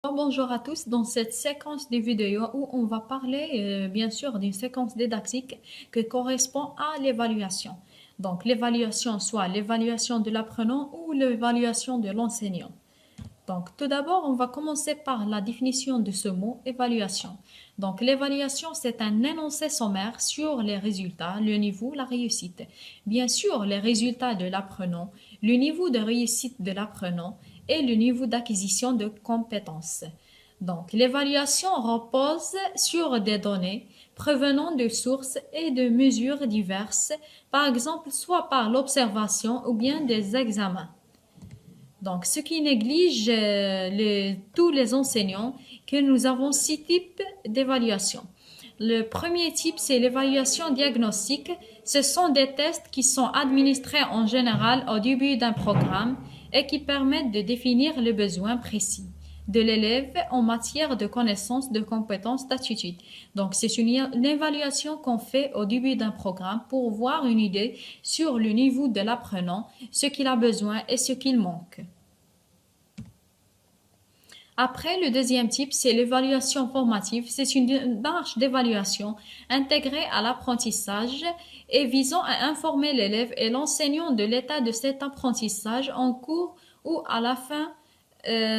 Bonjour à tous, dans cette séquence de vidéos où on va parler bien sûr d'une séquence didactique qui correspond à l'évaluation. Donc l'évaluation, soit l'évaluation de l'apprenant ou l'évaluation de l'enseignant. Donc tout d'abord, on va commencer par la définition de ce mot évaluation. Donc l'évaluation, c'est un énoncé sommaire sur les résultats, le niveau, la réussite. Bien sûr, les résultats de l'apprenant, le niveau de réussite de l'apprenant et le niveau d'acquisition de compétences. Donc, l'évaluation repose sur des données provenant de sources et de mesures diverses, par exemple, soit par l'observation ou bien des examens. Donc, ce qui néglige tous les enseignants que nous avons six types d'évaluation. Le premier type, c'est l'évaluation diagnostique. Ce sont des tests qui sont administrés en général au début d'un programme et qui permettent de définir les besoins précis de l'élève en matière de connaissances, de compétences, d'attitudes. Donc, c'est une évaluation qu'on fait au début d'un programme pour voir une idée sur le niveau de l'apprenant, ce qu'il a besoin et ce qu'il manque. Après, le deuxième type, c'est l'évaluation formative. C'est une démarche d'évaluation intégrée à l'apprentissage et visant à informer l'élève et l'enseignant de l'état de cet apprentissage en cours ou à la fin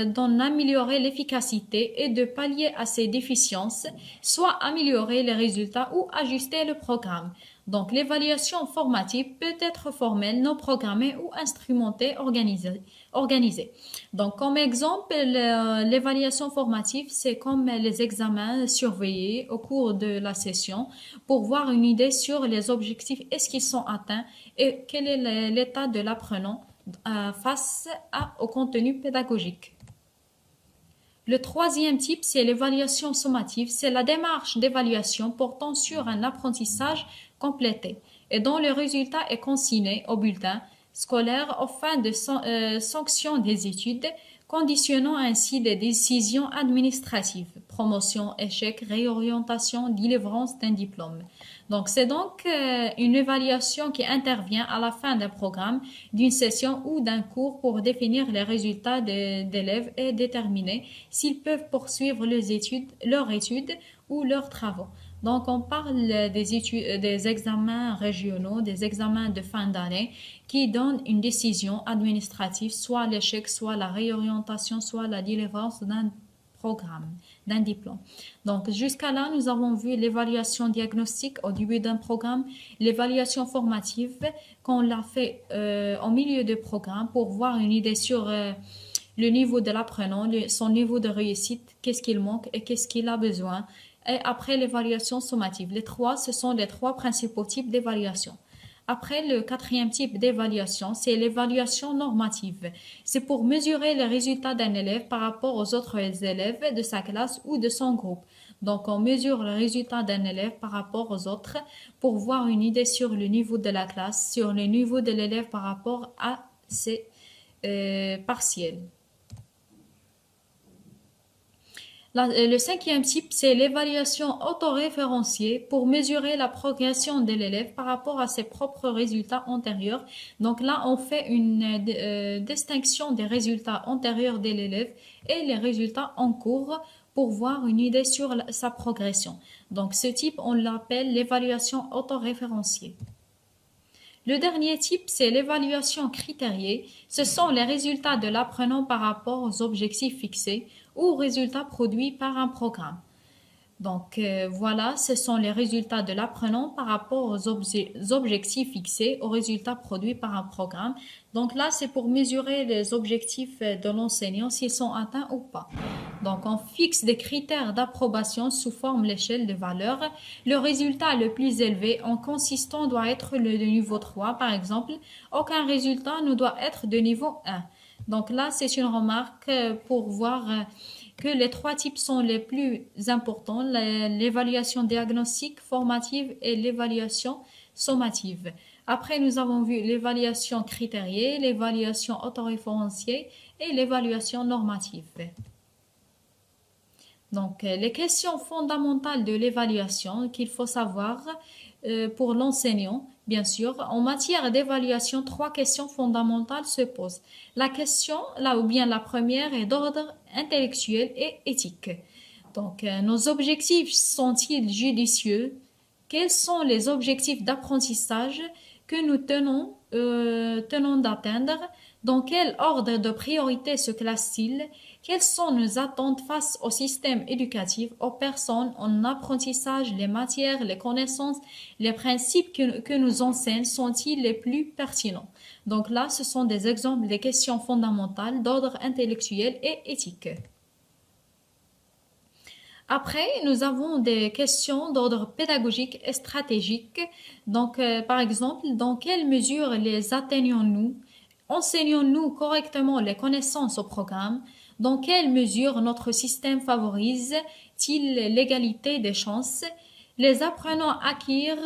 d'en améliorer l'efficacité et de pallier à ses déficiences, soit améliorer les résultats ou ajuster le programme. Donc l'évaluation formative peut être formelle, non programmée ou instrumentée, organisée. Donc comme exemple, l'évaluation formative, c'est comme les examens surveillés au cours de la session pour voir une idée sur les objectifs, est-ce qu'ils sont atteints et quel est l'état de l'apprenant face au contenu pédagogique. Le troisième type, c'est l'évaluation sommative. C'est la démarche d'évaluation portant sur un apprentissage complété et dont le résultat est consigné au bulletin scolaire aux fins de sanction des études, conditionnant ainsi des décisions administratives, promotion, échec, réorientation, délivrance d'un diplôme. Donc, c'est donc une évaluation qui intervient à la fin d'un programme, d'une session ou d'un cours pour définir les résultats des élèves et déterminer s'ils peuvent poursuivre leurs études ou leurs travaux. Donc, on parle des examens régionaux, des examens de fin d'année qui donnent une décision administrative, soit l'échec, soit la réorientation, soit la délivrance d'un programme, d'un diplôme. Donc, jusqu'à là, nous avons vu l'évaluation diagnostique au début d'un programme, l'évaluation formative qu'on l'a fait au milieu du programme pour voir une idée sur le niveau de l'apprenant, son niveau de réussite, qu'est-ce qu'il manque et qu'est-ce qu'il a besoin. Et après l'évaluation sommative. Ce sont les trois principaux types d'évaluation. Après, le quatrième type d'évaluation, c'est l'évaluation normative. C'est pour mesurer les résultats d'un élève par rapport aux autres élèves de sa classe ou de son groupe. Donc, on mesure le résultat d'un élève par rapport aux autres pour voir une idée sur le niveau de la classe, sur le niveau de l'élève par rapport à ses partiels. Le cinquième type, c'est l'évaluation autoréférenciée pour mesurer la progression de l'élève par rapport à ses propres résultats antérieurs. Donc là, on fait une distinction des résultats antérieurs de l'élève et les résultats en cours pour voir une idée sur sa progression. Donc ce type, on l'appelle l'évaluation autoréférenciée. Le dernier type, c'est l'évaluation critériée. Ce sont les résultats de l'apprenant par rapport aux objectifs fixés ou aux résultats produits par un programme. Donc voilà, ce sont les résultats de l'apprenant par rapport aux objectifs fixés, aux résultats produits par un programme. Donc là, c'est pour mesurer les objectifs de l'enseignant, s'ils sont atteints ou pas. Donc on fixe des critères d'approbation sous forme l'échelle de valeurs. Le résultat le plus élevé en consistant doit être le de niveau 3, par exemple. Aucun résultat ne doit être de niveau 1. Donc là, c'est une remarque pour voir que les trois types sont les plus importants, l'évaluation diagnostique, formative et l'évaluation sommative. Après, nous avons vu l'évaluation critériée, l'évaluation autoréférenciée et l'évaluation normative. Donc, les questions fondamentales de l'évaluation qu'il faut savoir pour l'enseignant, bien sûr, en matière d'évaluation, trois questions fondamentales se posent. La question, là ou bien la première, est d'ordre intellectuel et éthique. Donc, nos objectifs sont-ils judicieux? Quels sont les objectifs d'apprentissage que nous tenons d'atteindre? Dans quel ordre de priorité se classent-ils? Quelles sont nos attentes face au système éducatif, aux personnes, en apprentissage, les matières, les connaissances, les principes que nous enseignent sont-ils les plus pertinents? Donc là, ce sont des exemples des questions fondamentales d'ordre intellectuel et éthique. Après, nous avons des questions d'ordre pédagogique et stratégique. Donc, par exemple, dans quelle mesure les atteignons-nous? Enseignons-nous correctement les connaissances au programme? Dans quelle mesure notre système favorise-t-il l'égalité des chances? Les apprenants acquérir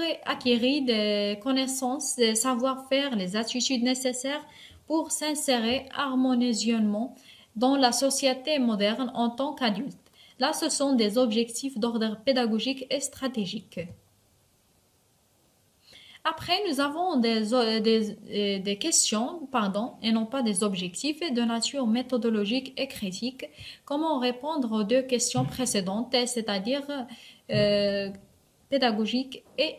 des connaissances, des savoir-faire, les attitudes nécessaires pour s'insérer harmonieusement dans la société moderne en tant qu'adultes. Là, ce sont des objectifs d'ordre pédagogique et stratégique. Après, nous avons des questions, pardon, et non pas des objectifs de nature méthodologique et critique. Comment répondre aux deux questions précédentes, c'est-à-dire euh, pédagogique et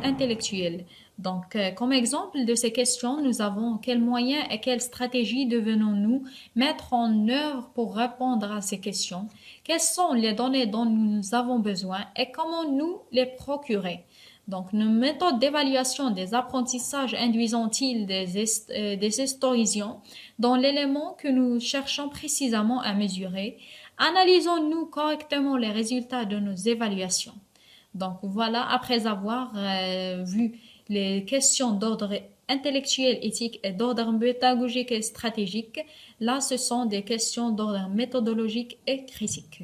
intellectuelle. Donc, comme exemple de ces questions, nous avons quels moyens et quelles stratégies devons-nous mettre en œuvre pour répondre à ces questions? Quelles sont les données dont nous avons besoin et comment nous les procurer? Donc, nos méthodes d'évaluation des apprentissages induisent-ils des historisions dans l'élément que nous cherchons précisément à mesurer? Analysons-nous correctement les résultats de nos évaluations? Donc voilà, après avoir vu les questions d'ordre intellectuel, éthique et d'ordre pédagogique et stratégique, là ce sont des questions d'ordre méthodologique et critique.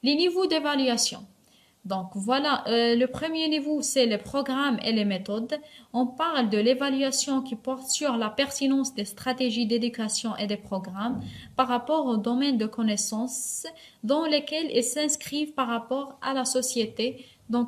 Les niveaux d'évaluation. Donc voilà, le premier niveau, c'est les programmes et les méthodes. On parle de l'évaluation qui porte sur la pertinence des stratégies d'éducation et des programmes par rapport au domaine de connaissances dans lesquels ils s'inscrivent par rapport à la société dans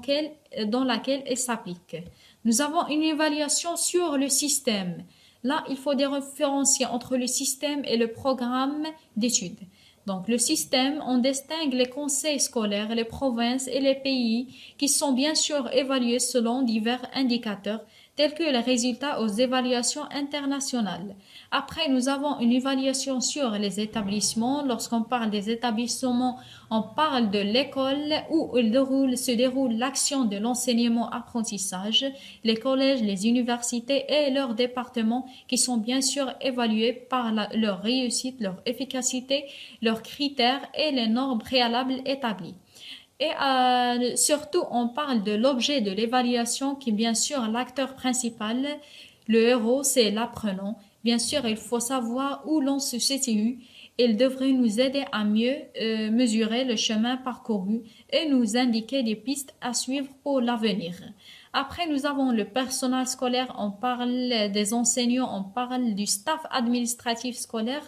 laquelle ils s'appliquent. Nous avons une évaluation sur le système. Là, il faut différencier entre le système et le programme d'études. Donc, le système, on distingue les conseils scolaires, les provinces et les pays qui sont bien sûr évalués selon divers indicateurs tels que les résultats aux évaluations internationales. Après, nous avons une évaluation sur les établissements. Lorsqu'on parle des établissements, on parle de l'école où se déroule l'action de l'enseignement-apprentissage, les collèges, les universités et leurs départements qui sont bien sûr évalués par leur réussite, leur efficacité, leurs critères et les normes préalables établies. Et surtout, on parle de l'objet de l'évaluation qui est bien sûr l'acteur principal. Le héros, c'est l'apprenant. Bien sûr, il faut savoir où l'on se situe. Il devrait nous aider à mieux mesurer le chemin parcouru et nous indiquer des pistes à suivre pour l'avenir. Après, nous avons le personnel scolaire, on parle des enseignants, on parle du staff administratif scolaire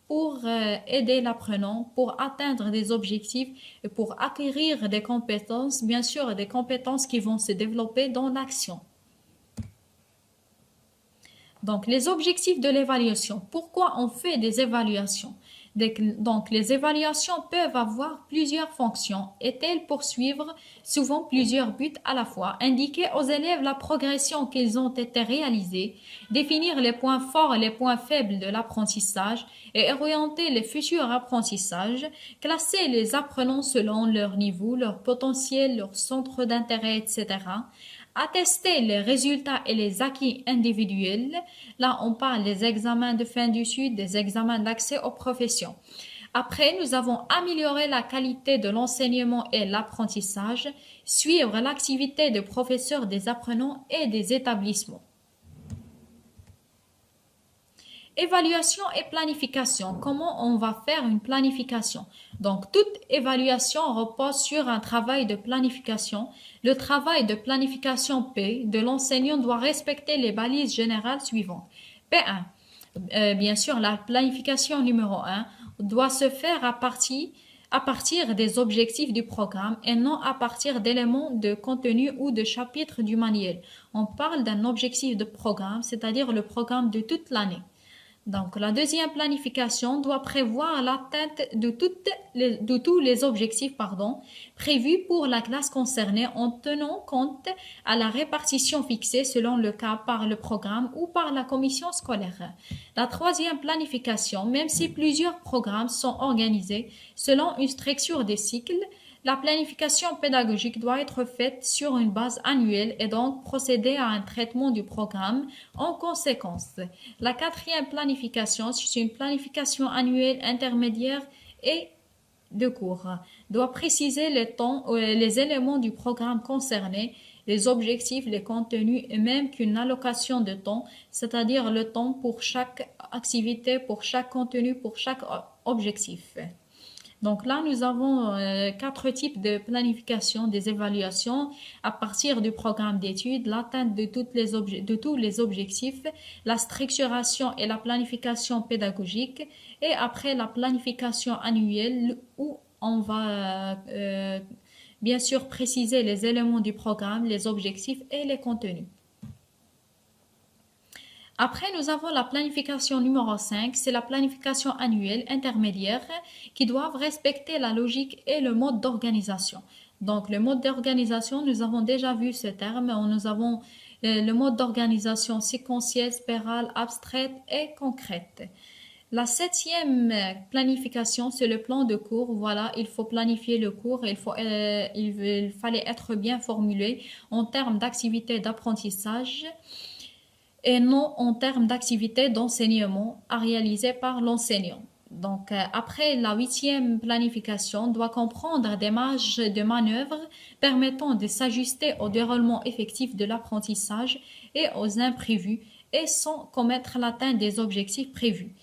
pour aider l'apprenant, pour atteindre des objectifs et pour acquérir des compétences, bien sûr des compétences qui vont se développer dans l'action. Donc, les objectifs de l'évaluation. Pourquoi on fait des évaluations? Donc, les évaluations peuvent avoir plusieurs fonctions et elles poursuivre souvent plusieurs buts à la fois. Indiquer aux élèves la progression qu'ils ont été réalisés, définir les points forts et les points faibles de l'apprentissage et orienter les futurs apprentissages, classer les apprenants selon leur niveau, leur potentiel, leur centre d'intérêt, etc. Attester les résultats et les acquis individuels. Là, on parle des examens de fin d'études, des examens d'accès aux professions. Après, nous avons amélioré la qualité de l'enseignement et l'apprentissage, suivre l'activité des professeurs, des apprenants et des établissements. Évaluation et planification. Comment on va faire une planification? Donc, toute évaluation repose sur un travail de planification. Le travail de planification P de l'enseignant doit respecter les balises générales suivantes. P1. Bien sûr, la planification numéro 1 doit se faire à à partir des objectifs du programme et non à partir d'éléments de contenu ou de chapitres du manuel. On parle d'un objectif de programme, c'est-à-dire le programme de toute l'année. Donc, la deuxième planification doit prévoir l'atteinte de tous les objectifs prévus pour la classe concernée en tenant compte à la répartition fixée selon le cas par le programme ou par la commission scolaire. La troisième planification, même si plusieurs programmes sont organisés selon une structure des cycles, la planification pédagogique doit être faite sur une base annuelle et donc procéder à un traitement du programme en conséquence. La quatrième planification, c'est une planification annuelle intermédiaire et de cours, doit préciser les temps, les éléments du programme concerné, les objectifs, les contenus et même qu'une allocation de temps, c'est-à-dire le temps pour chaque activité, pour chaque contenu, pour chaque objectif. Donc là, nous avons quatre types de planification des évaluations à partir du programme d'études, l'atteinte de tous les objectifs, la structuration et la planification pédagogique et après la planification annuelle où on va bien sûr préciser les éléments du programme, les objectifs et les contenus. Après, nous avons la planification numéro 5, c'est la planification annuelle intermédiaire qui doivent respecter la logique et le mode d'organisation. Donc, le mode d'organisation, nous avons déjà vu ce terme. Nous avons le mode d'organisation séquentielle, spirale, abstraite et concrète. La septième planification, c'est le plan de cours. Voilà, il faut planifier le cours. Il fallait être bien formulé en termes d'activité d'apprentissage et non en termes d'activité d'enseignement à réaliser par l'enseignant. Donc, après la huitième planification doit comprendre des marges de manœuvre permettant de s'ajuster au déroulement effectif de l'apprentissage et aux imprévus et sans commettre l'atteinte des objectifs prévus.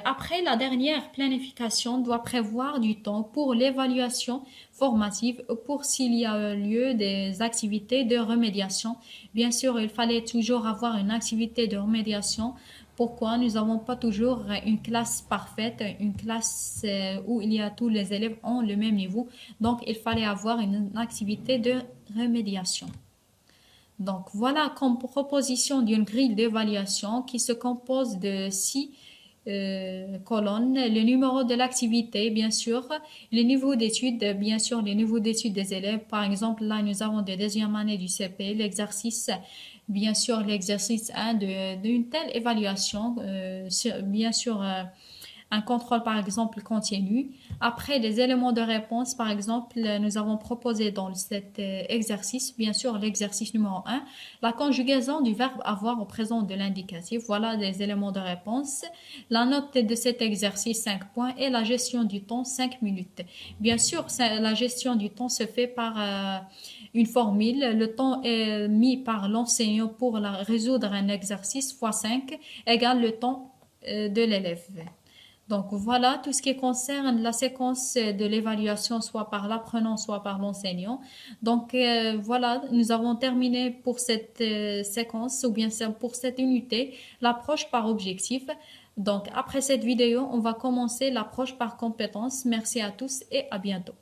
Après, la dernière planification doit prévoir du temps pour l'évaluation formative pour s'il y a lieu des activités de remédiation. Bien sûr, il fallait toujours avoir une activité de remédiation. Pourquoi? Nous n'avons pas toujours une classe parfaite, une classe où il y a tous les élèves ont le même niveau. Donc, il fallait avoir une activité de remédiation. Donc, voilà comme proposition d'une grille d'évaluation qui se compose de 6 colonnes, le numéro de l'activité, bien sûr, les niveaux d'études, bien sûr, les niveaux d'études des élèves. Par exemple, là, nous avons de deuxième année du CP, l'exercice, bien sûr, l'exercice 1 d'une telle évaluation, bien sûr, un contrôle par exemple continu. Après des éléments de réponse, par exemple, nous avons proposé dans cet exercice, bien sûr l'exercice numéro 1, la conjugaison du verbe avoir au présent de l'indicatif. Voilà des éléments de réponse. La note de cet exercice 5 points et la gestion du temps 5 minutes. Bien sûr, la gestion du temps se fait par une formule. Le temps est mis par l'enseignant pour résoudre un exercice x 5 égale le temps de l'élève. Donc voilà tout ce qui concerne la séquence de l'évaluation, soit par l'apprenant, soit par l'enseignant. Donc voilà, nous avons terminé pour cette séquence ou bien pour cette unité, l'approche par objectif. Donc après cette vidéo, on va commencer l'approche par compétence. Merci à tous et à bientôt.